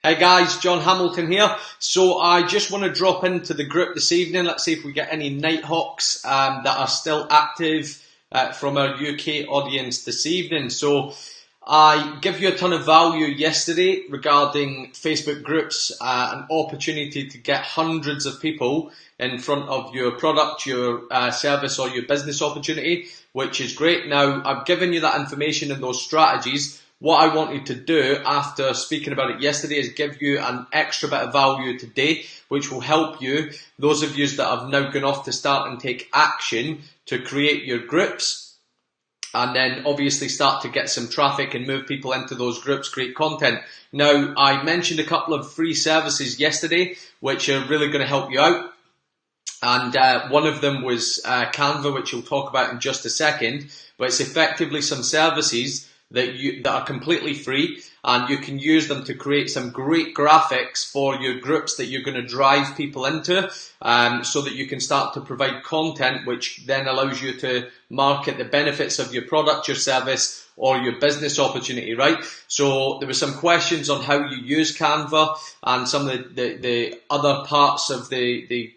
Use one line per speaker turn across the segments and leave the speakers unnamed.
Hey guys, John Hamilton here. So I just want to drop into the group this evening. Let's see if we get any Nighthawks that are still active from our UK audience this evening. So I give you a ton of value yesterday regarding Facebook groups, an opportunity to get hundreds of people in front of your product, your service or your business opportunity, which is great. Now I've given you that information and those strategies. What I wanted to do after speaking about it yesterday is give you an extra bit of value today, which will help you, those of you that have now gone off to start and take action to create your groups, and then obviously start to get some traffic and move people into those groups, create content. Now, I mentioned a couple of free services yesterday, which are really going to help you out. And one of them was Canva, which we'll talk about in just a second, but it's effectively some services that are completely free, and you can use them to create some great graphics for your groups that you're going to drive people into, so that you can start to provide content which then allows you to market the benefits of your product, your service, or your business opportunity, right? So there were some questions on how you use Canva and some of the other parts of the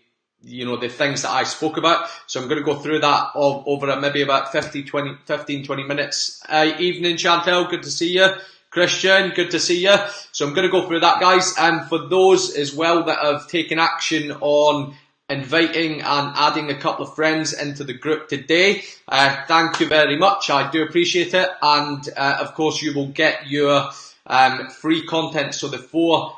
things that I spoke about. So I'm going to go through that over maybe about 15, 20 minutes. Evening, Chantel, good to see you. Christian, good to see you. So I'm going to go through that, guys. And for those as well that have taken action on inviting and adding a couple of friends into the group today, thank you very much. I do appreciate it. And of course, you will get your free content. So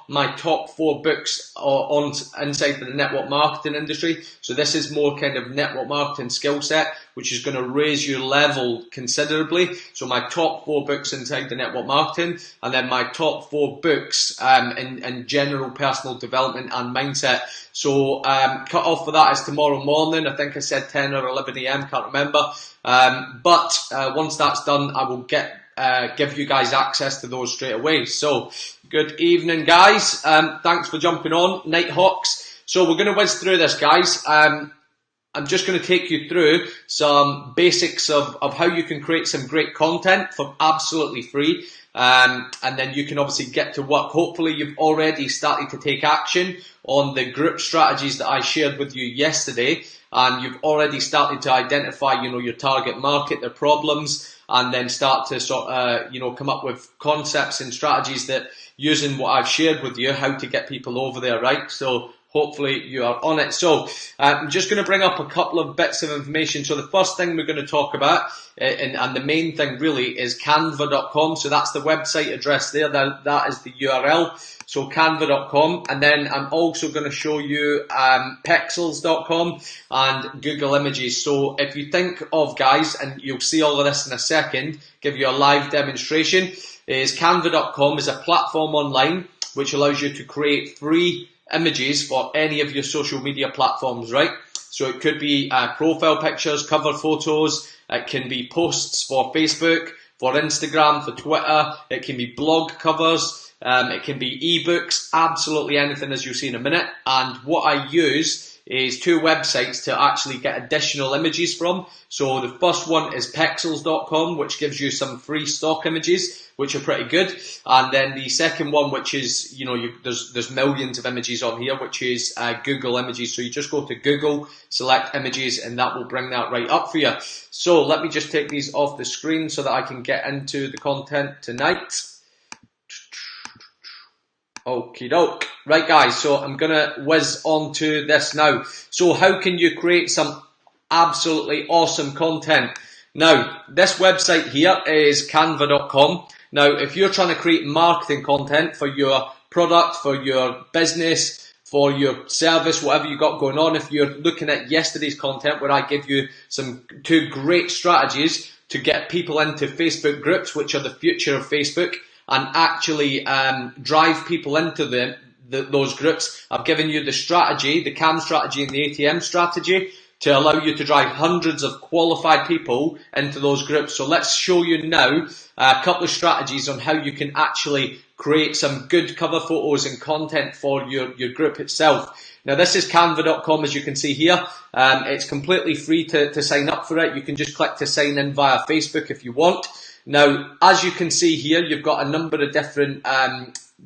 my top 4 books on inside the network marketing industry. So this is more kind of network marketing skill set, which is going to raise your level considerably. So my top 4 books inside the network marketing, and then my top 4 books in general personal development and mindset. So cut off for that is tomorrow morning. I think I said 10 or 11 a.m. Can't remember. But once that's done, I will give you guys access to those straight away. So good evening, guys. Thanks for jumping on, Nighthawks. So we're going to whiz through this, guys. I'm just going to take you through some basics of how you can create some great content for absolutely free. And then you can obviously get to work. Hopefully you've already started to take action on the group strategies that I shared with you yesterday. And you've already started to identify, your target market, their problems, and then start to come up with concepts and strategies that, using what I've shared with you, how to get people over there, right? So hopefully you are on it. So I'm just going to bring up a couple of bits of information. So the first thing we're going to talk about, and the main thing really, is canva.com. So that's the website address there. That is the URL. So canva.com. And then I'm also going to show you pexels.com and Google Images. So if you think of, guys, and you'll see all of this in a second, give you a live demonstration, is canva.com is a platform online which allows you to create free images for any of your social media platforms, right? So it could be profile pictures, cover photos, it can be posts for Facebook, for Instagram, for Twitter, it can be blog covers, it can be ebooks, absolutely anything, as you'll see in a minute. And what I use is 2 websites to actually get additional images from. So the first one is pexels.com, which gives you some free stock images, which are pretty good. And then the second one, which is, there's millions of images on here, which is Google Images. So you just go to Google, select images, and that will bring that right up for you. So let me just take these off the screen so that I can get into the content tonight. Okie doke. Right, guys, so I'm going to whiz on to this now. So how can you create some absolutely awesome content? Now, this website here is canva.com. Now, if you're trying to create marketing content for your product, for your business, for your service, whatever you got going on, if you're looking at yesterday's content where I give you 2 great strategies to get people into Facebook groups, which are the future of Facebook, and actually drive people into those groups. I've given you the strategy, the CAM strategy and the ATM strategy, to allow you to drive hundreds of qualified people into those groups. So let's show you now a couple of strategies on how you can actually create some good cover photos and content for your group itself. Now this is canva.com, as you can see here. It's completely free to sign up for it. You can just click to sign in via Facebook if you want. Now, as you can see here, you've got a number of different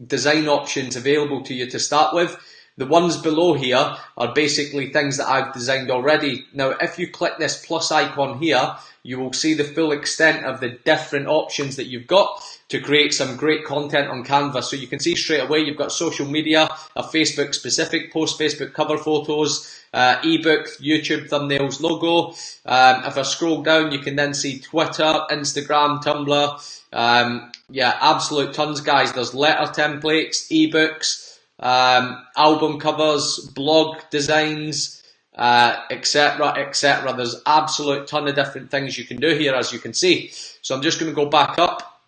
design options available to you to start with. The ones below here are basically things that I've designed already. Now, if you click this plus icon here, you will see the full extent of the different options that you've got to create some great content on Canva. So you can see straight away you've got social media, a Facebook specific post, Facebook cover photos, ebook, YouTube thumbnails, logo. If I scroll down, you can then see Twitter, Instagram, Tumblr. Yeah, absolute tons, guys. There's letter templates, ebooks, album covers, blog designs, etc, etc. There's absolute ton of different things you can do here, as you can see. So I'm just going to go back up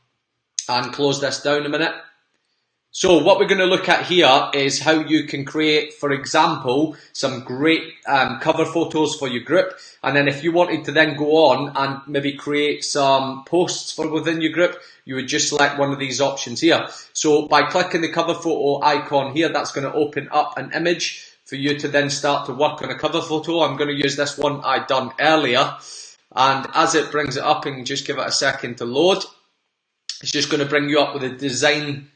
and close this down a minute. So what we're going to look at here is how you can create, for example, some great cover photos for your group. And then if you wanted to then go on and maybe create some posts for within your group, you would just select one of these options here. So by clicking the cover photo icon here, that's going to open up an image for you to then start to work on a cover photo. I'm going to use this one I done earlier. And as it brings it up, and just give it a second to load, it's just going to bring you up with the design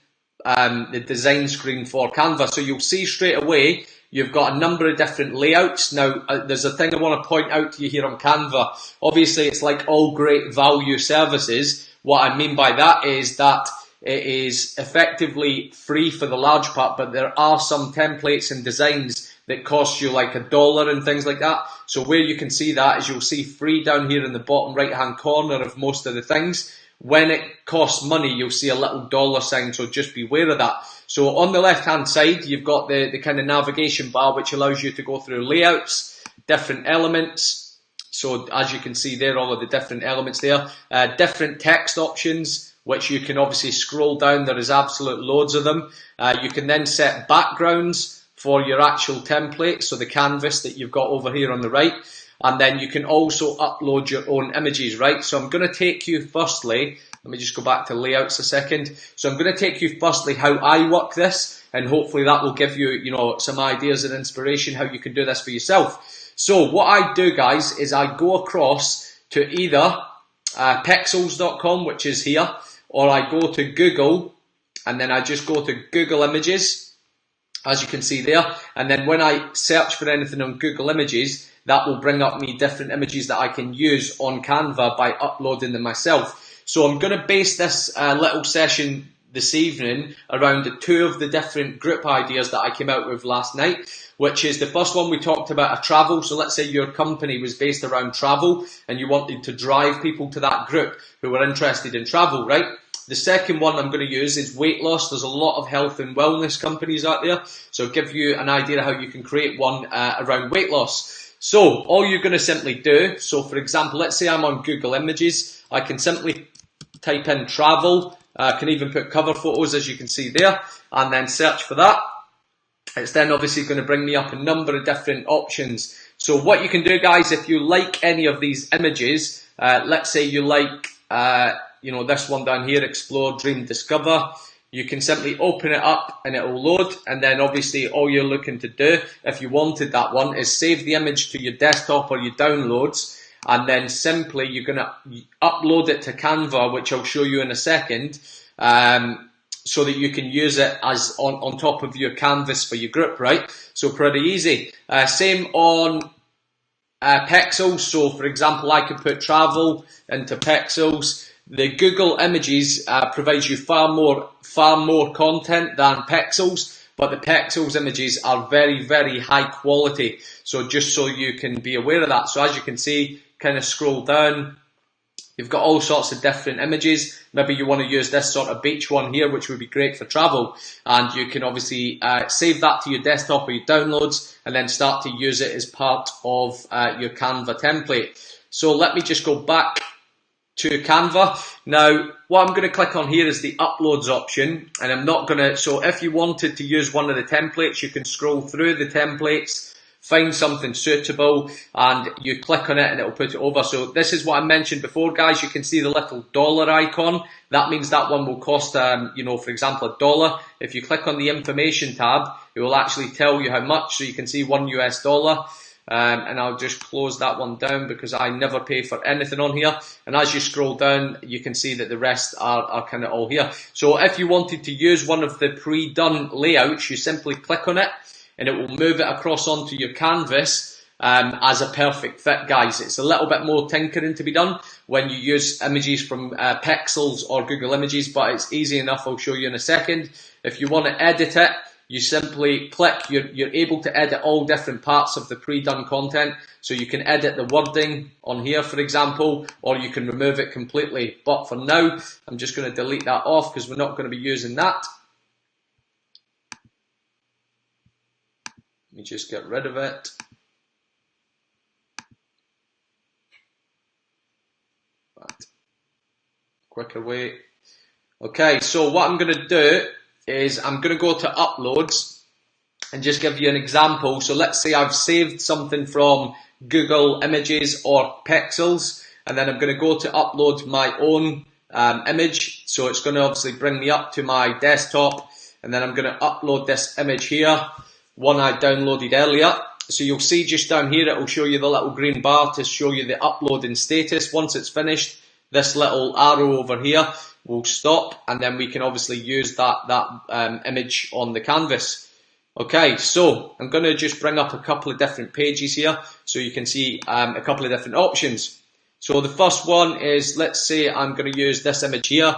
screen for Canva. So you'll see straight away you've got a number of different layouts. Now, there's a thing I want to point out to you here on Canva. Obviously, it's like all great value services. What I mean by that is that it is effectively free for the large part, but there are some templates and designs that cost you like $1 and things like that. So where you can see that is you'll see free down here in the bottom right hand corner of most of the things. When it costs money, you'll see a little dollar sign, so just be aware of that. So on the left hand side, you've got the kind of navigation bar which allows you to go through layouts, different elements. So as you can see there, all of the different elements there, different text options, which you can obviously scroll down. There is absolute loads of them. You can then set backgrounds for your actual template, so the canvas that you've got over here on the right. And then you can also upload your own images, right? So I'm going to take you firstly, let me just go back to layouts a second. So I'm going to take you firstly how I work this, and hopefully that will give you, some ideas and inspiration how you can do this for yourself. So what I do, guys, is I go across to either pexels.com, which is here, or I go to Google, and then I just go to Google Images, as you can see there. And then when I search for anything on Google Images, that will bring up me different images that I can use on Canva by uploading them myself. So I'm going to base this little session this evening around two of the different group ideas that I came out with last night, which is the first one we talked about, a travel. So let's say your company was based around travel and you wanted to drive people to that group who were interested in travel, right? The second one I'm going to use is weight loss. There's a lot of health and wellness companies out there. So I'll give you an idea how you can create one around weight loss. So all you're going to simply do, so for example, let's say I'm on Google Images, I can simply type in travel, I can even put cover photos as you can see there, and then search for that. It's then obviously going to bring me up a number of different options. So what you can do, guys, if you like any of these images, let's say you like, this one down here, explore, dream, discover. You can simply open it up and it will load, and then obviously all you're looking to do, if you wanted that one, is save the image to your desktop or your downloads, and then simply you're going to upload it to Canva, which I'll show you in a second, so that you can use it as on top of your canvas for your group, right? So pretty easy. Same on Pexels. So for example, I could put travel into Pexels. The Google Images provides you far more content than Pexels, but the Pexels images are very, very high quality. So just so you can be aware of that. So as you can see, kind of scroll down, you've got all sorts of different images. Maybe you want to use this sort of beach one here, which would be great for travel. And you can obviously save that to your desktop or your downloads, and then start to use it as part of your Canva template. So let me just go back to Canva. Now, what I'm going to click on here is the uploads option, and I'm not going to, so if you wanted to use one of the templates, you can scroll through the templates, find something suitable, and you click on it and it'll put it over. So this is what I mentioned before, guys. You can see the little dollar icon. That means that one will cost, for example, $1. If you click on the information tab, it will actually tell you how much. So you can see $1 US. and I'll just close that one down because I never pay for anything on here. And as you scroll down, you can see that the rest are kind of all here. So if you wanted to use one of the pre-done layouts, you simply click on it and it will move it across onto your canvas as a perfect fit, guys. It's a little bit more tinkering to be done when you use images from Pexels or Google Images, but it's easy enough. I'll show you in a second. If you want to edit it, you simply click. You're able to edit all different parts of the pre-done content. So you can edit the wording on here, for example, or you can remove it completely. But for now, I'm just going to delete that off because we're not going to be using that. Let me just get rid of it. Right. Quicker way. Okay, so what I'm going to do is I'm going to go to uploads and just give you an example. So let's say I've saved something from Google Images or Pexels, and then I'm going to go to upload my own image. So it's going to obviously bring me up to my desktop, and then I'm going to upload this image here, one I downloaded earlier. So you'll see just down here, it will show you the little green bar to show you the uploading status. Once it's finished, this little arrow over here will stop, and then we can obviously use that image on the canvas. Okay, so I'm going to just bring up a couple of different pages here so you can see a couple of different options. So the first one is, let's say I'm going to use this image here.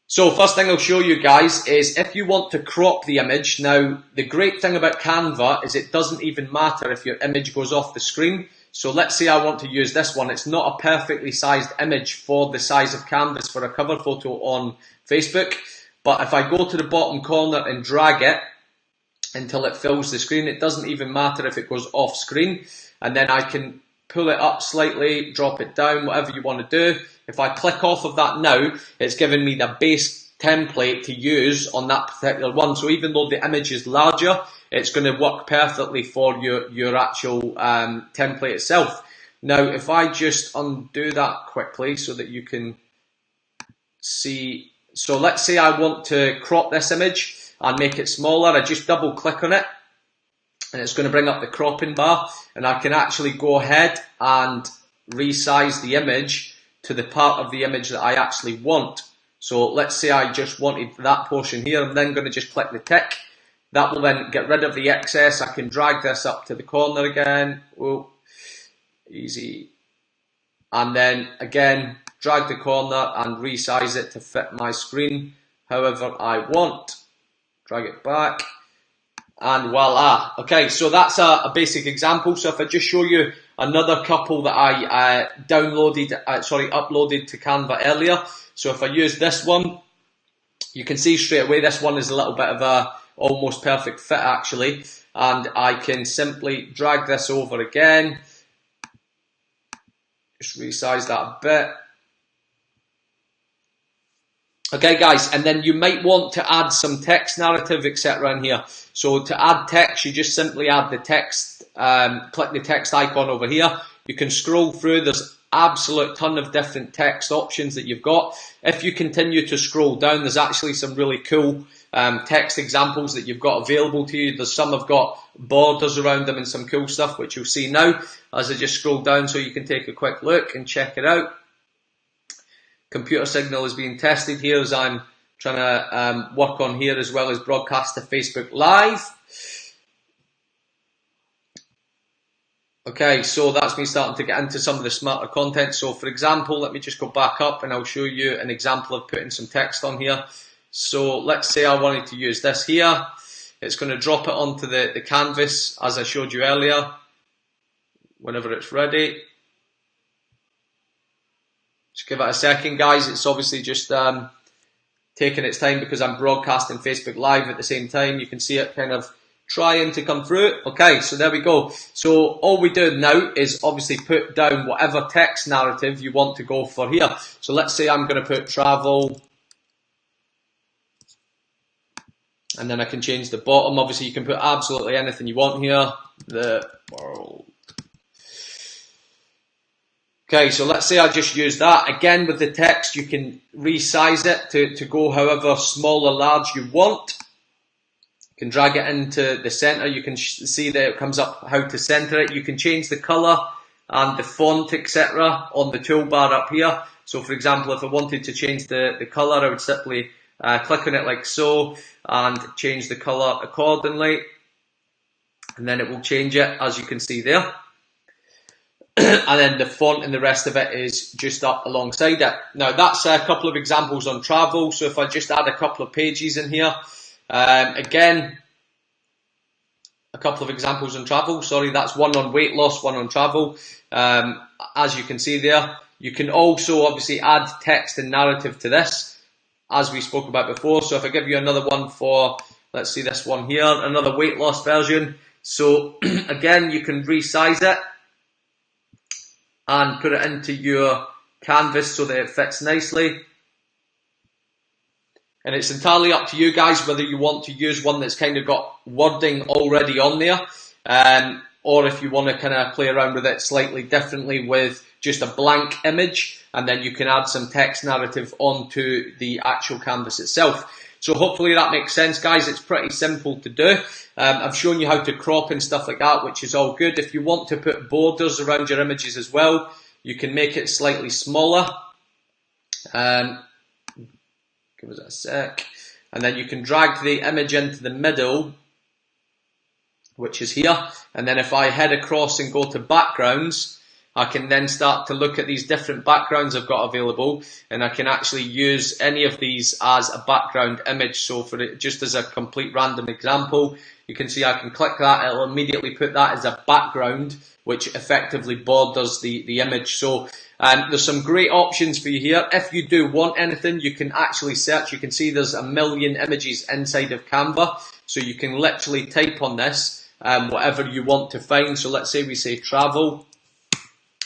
So first thing I'll show you guys is if you want to crop the image. Now the great thing about Canva is it doesn't even matter if your image goes off the screen. So let's say I want to use this one. It's not a perfectly sized image for the size of canvas for a cover photo on Facebook. But if I go to the bottom corner and drag it until it fills the screen, it doesn't even matter if it goes off screen. And then I can pull it up slightly, drop it down, whatever you want to do. If I click off of that now, it's giving me the base template to use on that particular one. So even though the image is larger, it's going to work perfectly for your actual template itself. Now, if I just undo that quickly so that you can see. So let's say I want to crop this image and make it smaller. I just double click on it and it's going to bring up the cropping bar, and I can actually go ahead and resize the image to the part of the image that I actually want. So let's say I just wanted that portion here. I'm then going to just click the tick. That will then get rid of the excess. I can drag this up to the corner again. Oh, easy. And then again, drag the corner and resize it to fit my screen however I want. Drag it back. And voila. Okay, so that's a basic example. So if I just show you another couple that I uploaded to Canva earlier. So if I use this one, you can see straight away this one is a little bit of a almost perfect fit actually. And I can simply drag this over again. Just resize that a bit. Okay guys, and then you might want to add some text narrative, etc. in here. So to add text, you just simply add the text, click the text icon over here. You can scroll through, there's absolute ton of different text options that you've got. If you continue to scroll down, there's actually some really cool text examples that you've got available to you. There's some have got borders around them and some cool stuff, which you'll see now as I just scroll down so you can take a quick look and check it out. Computer signal is being tested here as I'm trying to work on here as well as broadcast to Facebook Live. Okay, so that's me starting to get into some of the smarter content. So for example, let me just go back up and I'll show you an example of putting some text on here. So let's say I wanted to use this here. It's going to drop it onto the canvas as I showed you earlier, whenever it's ready. Just give it a second, guys. It's obviously just taking its time because I'm broadcasting Facebook Live at the same time. You can see it kind of trying to come through. Okay, so there we go. So all we do now is obviously put down whatever text narrative you want to go for here. So let's say I'm going to put travel. And then I can change the bottom. Obviously, you can put absolutely anything you want here. The world. Okay, so let's say I just use that. Again, with the text, you can resize it to go however small or large you want. You can drag it into the center. You can see that it comes up how to center it. You can change the color and the font, etc. on the toolbar up here. So for example, if I wanted to change the color, I would simply click on it like so and change the color accordingly. And then it will change it, as you can see there. And then the font and the rest of it is just up alongside it. Now that's a couple of examples on travel. So if I just add a couple of pages in here, again, a couple of examples on travel. Sorry, that's one on weight loss, one on travel. As you can see there, you can also obviously add text and narrative to this, as we spoke about before. So if I give you another one for, let's see this one here, another weight loss version. So again, you can resize it and put it into your canvas so that it fits nicely. And it's entirely up to you guys whether you want to use one that's kind of got wording already on there, or if you want to kind of play around with it slightly differently with just a blank image, and then you can add some text narrative onto the actual canvas itself. So hopefully that makes sense, guys. It's pretty simple to do. I've shown you how to crop and stuff like that, which is all good. If you want to put borders around your images as well, you can make it slightly smaller. Give us a sec. And then you can drag the image into the middle, which is here. And then if I head across and go to backgrounds, I can then start to look at these different backgrounds I've got available, and I can actually use any of these as a background image. So for it, just as a complete random example, you can see I can click that, it'll immediately put that as a background, which effectively borders the image. So there's some great options for you here. If you do want anything, you can actually search. You can see there's 1 million images inside of Canva. So you can literally type on this, whatever you want to find. So let's say we say travel,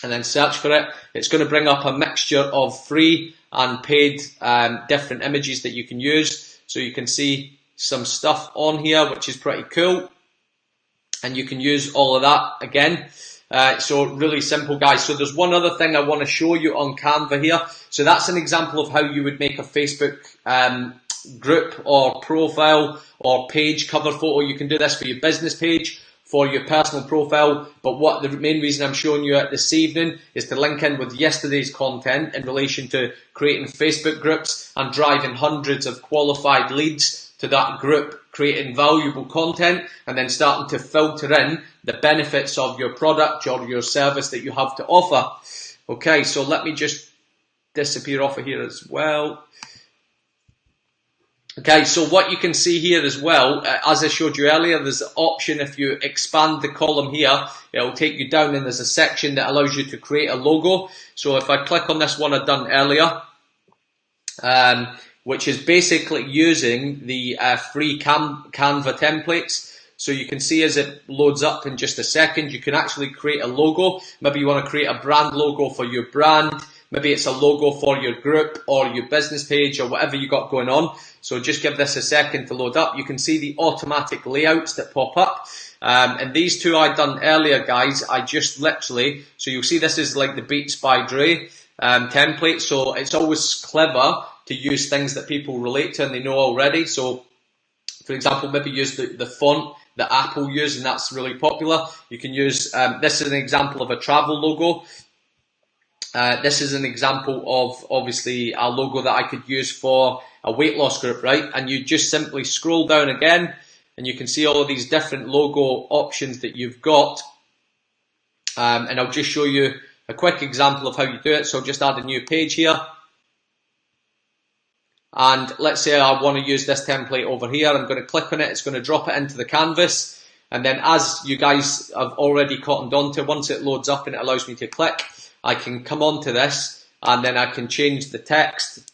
and then search for it. It's going to bring up a mixture of free and paid different images that you can use. So you can see some stuff on here, which is pretty cool. And you can use all of that again. So really simple, guys. So there's one other thing I want to show you on Canva here. So that's an example of how you would make a Facebook group or profile or page cover photo. You can do this for your business page, for your personal profile, but what the main reason I'm showing you this evening is to link in with yesterday's content in relation to creating Facebook groups and driving hundreds of qualified leads to that group, creating valuable content, and then starting to filter in the benefits of your product or your service that you have to offer. Okay, so let me just disappear off of here as well. Okay, so what you can see here as well, as I showed you earlier, there's an option. If you expand the column here, it'll take you down, and there's a section that allows you to create a logo. So if I click on this one I've done earlier, which is basically using the free Canva templates. So you can see as it loads up in just a second, you can actually create a logo. Maybe you want to create a brand logo for your brand. Maybe it's a logo for your group or your business page or whatever you got going on. So just give this a second to load up. You can see the automatic layouts that pop up. And these two I done earlier, guys. I just literally, so you'll see this is like the Beats by Dre template. So it's always clever to use things that people relate to and they know already. So for example, maybe use the font that Apple use, and that's really popular. You can use, this is an example of a travel logo. This is an example of obviously a logo that I could use for a weight loss group, right? And you just simply scroll down again and you can see all of these different logo options that you've got. And I'll just show you a quick example of how you do it. So just add a new page here. And let's say I want to use this template over here. I'm going to click on it. It's going to drop it into the canvas. And then as you guys have already cottoned onto, once it loads up and it allows me to click, I can come onto this and then I can change the text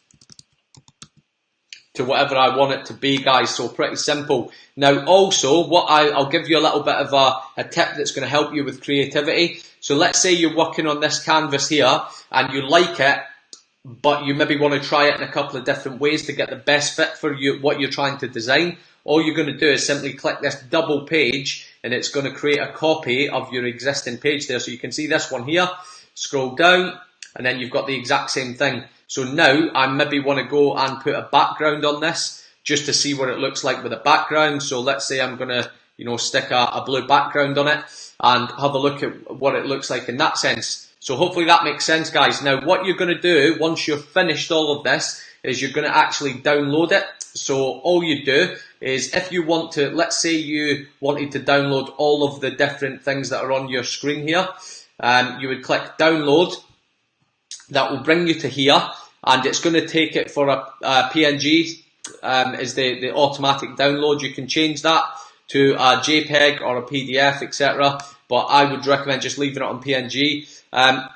to whatever I want it to be, guys. So pretty simple. Now also, what I'll give you a little bit of a tip that's going to help you with creativity. So let's say you're working on this canvas here and you like it, but you maybe want to try it in a couple of different ways to get the best fit for you, what you're trying to design. All you're going to do is simply click this double page and it's going to create a copy of your existing page there. So you can see this one here, scroll down, and then you've got the exact same thing. So now I maybe want to go and put a background on this. just to see what it looks like with a background. So let's say I'm gonna, stick a blue background on it and have a look at what it looks like in that sense. So hopefully that makes sense, guys. Now, what you're gonna do once you've finished all of this is you're gonna actually download it. So all you do is, if you want to, let's say you wanted to download all of the different things that are on your screen here, you would click download. That will bring you to here, and it's going to take it for a PNG, is the automatic download. You can change that to a JPEG or a PDF, etc. But I would recommend just leaving it on PNG.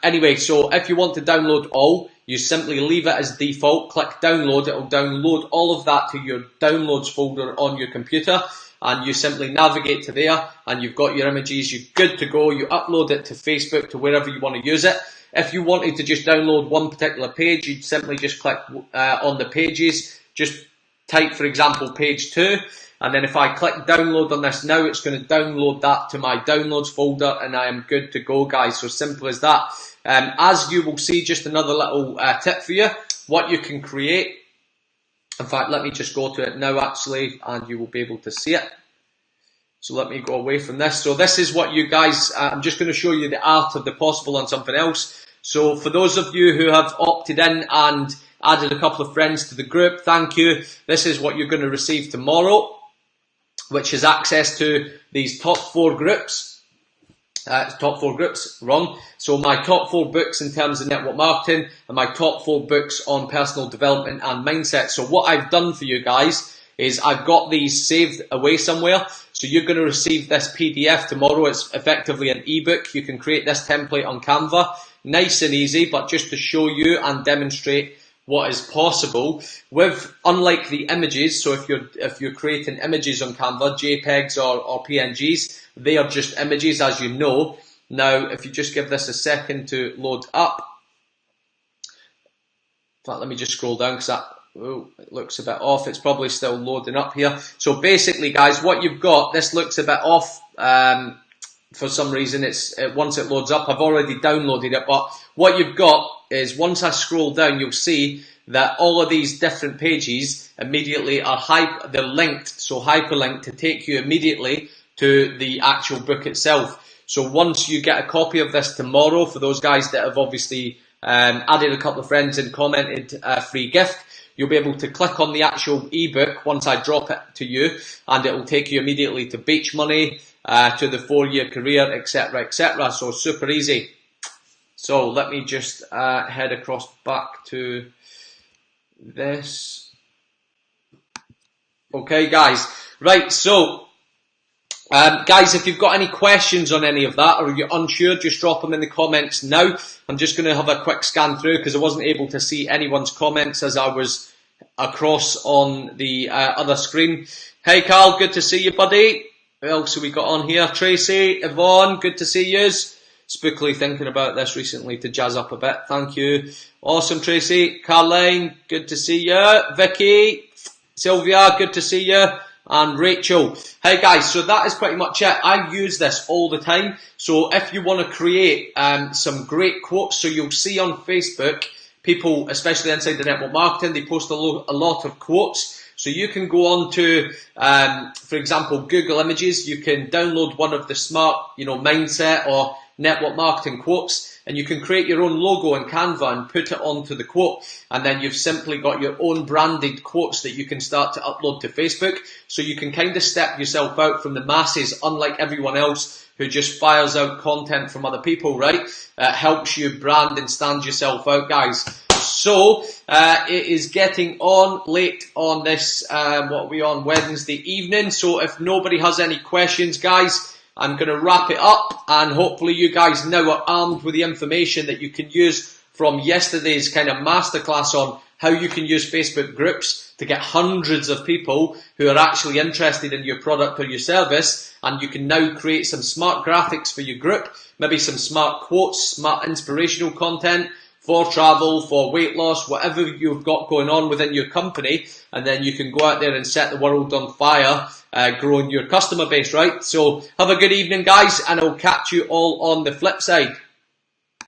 Anyway, so if you want to download all, you simply leave it as default, click download, it will download all of that to your downloads folder on your computer, and you simply navigate to there, and you've got your images, you're good to go, you upload it to Facebook, to wherever you want to use it. If you wanted to just download one particular page, you'd simply just click on the pages, just type, for example, page 2, and then if I click download on this now, it's going to download that to my downloads folder, and I am good to go, guys. So simple as that. As you will see, just another little tip for you, what you can create. In fact, let me just go to it now, actually, and you will be able to see it. So let me go away from this. So this is what you guys, I'm just going to show you the art of the possible on something else. So for those of you who have opted in and added a couple of friends to the group, thank you. This is what you're going to receive tomorrow, which is access to these top 4 groups. Top 4 groups, wrong. So my top 4 books in terms of network marketing, and my top 4 books on personal development and mindset. So what I've done for you guys is I've got these saved away somewhere. So you're going to receive this PDF tomorrow. It's effectively an ebook. You can create this template on Canva. Nice and easy, but just to show you and demonstrate what is possible with, unlike the images. So if you're creating images on Canva, JPEGs or PNGs, they are just images, as you know. Now, if you just give this a second to load up. In fact, let me just scroll down because that, oh, it looks a bit off. It's probably still loading up here. So basically, guys, what you've got, this looks a bit off. For some reason, once it loads up, I've already downloaded it. But what you've got is, once I scroll down, you'll see that all of these different pages immediately are they're linked, so hyperlinked, to take you immediately to the actual book itself. So once you get a copy of this tomorrow, for those guys that have obviously added a couple of friends and commented a free gift, you'll be able to click on the actual ebook once I drop it to you, and it will take you immediately to Beach Money, to the 4-year career, etc., etc. So super easy. So let me just head across back to this. Okay, guys. Right, so guys, if you've got any questions on any of that, or you're unsure, just drop them in the comments now. I'm just going to have a quick scan through because I wasn't able to see anyone's comments as I was across on the other screen. Hey Carl, good to see you, buddy. Who else have we got on here? Tracy, Yvonne, good to see yous. Spookily thinking about this recently to jazz up a bit. Thank you. Awesome, Tracy. Caroline, good to see you. Vicky, Sylvia, good to see you. And Rachel. Hey guys, so that is pretty much it. I use this all the time. So if you want to create some great quotes, so you'll see on Facebook, people, especially inside the network marketing, they post a lot of quotes. So you can go on to, for example, Google Images. You can download one of the smart, mindset or network marketing quotes, and you can create your own logo in Canva and put it onto the quote. And then you've simply got your own branded quotes that you can start to upload to Facebook. So you can kind of step yourself out from the masses, unlike everyone else who just fires out content from other people, right? It helps you brand and stand yourself out, guys. So, it is getting on late on this, what are we on, Wednesday evening. So if nobody has any questions, guys, I'm going to wrap it up, and hopefully you guys now are armed with the information that you can use from yesterday's kind of masterclass on how you can use Facebook groups to get hundreds of people who are actually interested in your product or your service. And you can now create some smart graphics for your group, maybe some smart quotes, smart inspirational content for travel, for weight loss, whatever you've got going on within your company, and then you can go out there and set the world on fire, growing your customer base, right? So have a good evening, guys, and I'll catch you all on the flip side.